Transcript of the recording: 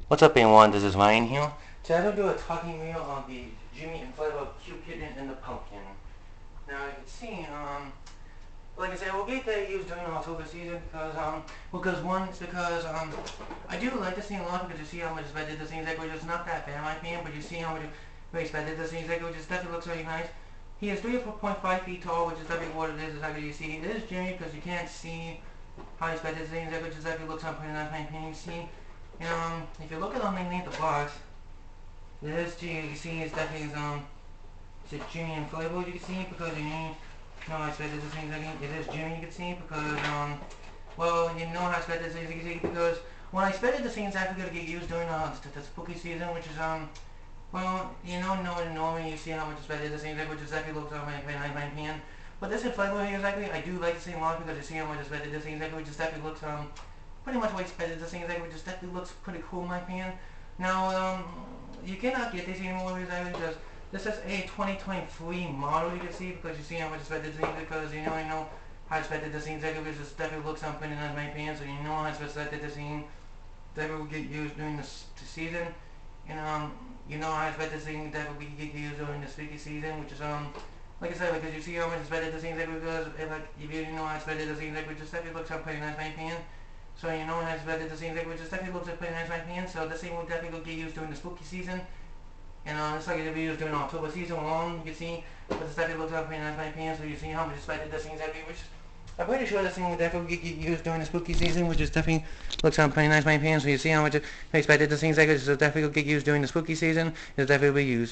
What's up, everyone? This is Ryan here. Today I'm going to do a talking video on the Gemmy inflatable Cupid and the pumpkin. Now you can see, like I said, we'll get that used during the October season because one, it's because I do like this thing a lot because you see how much expected this thing is like, which is not that bad in my opinion, but you see how much very expected this thing is like, which is definitely looks really nice. He is 3 or 4.5 feet tall, which is definitely what it is. Exactly you see. It is Gemmy because you can't see how expected this thing is like, which is definitely looks pretty nice in my opinion. You see. If you look at underneath the box, this G you can see is definitely it's a Gemmy inflatable you can see because I expected this thing it is Gemmy you can see because well you know how I expected this thing you can see because when I expected this thing is actually gonna get used during the spooky season, which is well normally you see how much expected this thing which exactly looks like my hand. But this inflatable here exactly I do like the same lot because you see how much expected this thing exactly which exactly looks pretty much what I expected this thing exactly, which definitely looks pretty cool in my opinion. Now, you cannot get this anymore exactly because this is a 2023 model you can see because you see how much expected this thing because you know how expected this thing exactly which just definitely looks pretty nice in my opinion, so you know how expected this thing definitely will get used during the season. And you know how expected this thing definitely will get used during the spooky season, which is like I said, because you see how much expected this thing exactly because like if you know how expected this thing exactly, which just definitely looks pretty nice in my opinion. So you know it has better the same thing, which is definitely looks like pretty nice in my opinion. So this thing will definitely get used during the spooky season. And it's like it'll be used during October season long, you can see. But this definitely looks like pretty nice in my opinion. So you see how much expected this thing's happy, which I'm pretty sure this thing will definitely get used during the spooky season, which is definitely looks pretty nice in my opinion. So you see how much expected this thing's like, which is definitely will get used during the spooky season. It'll definitely be used.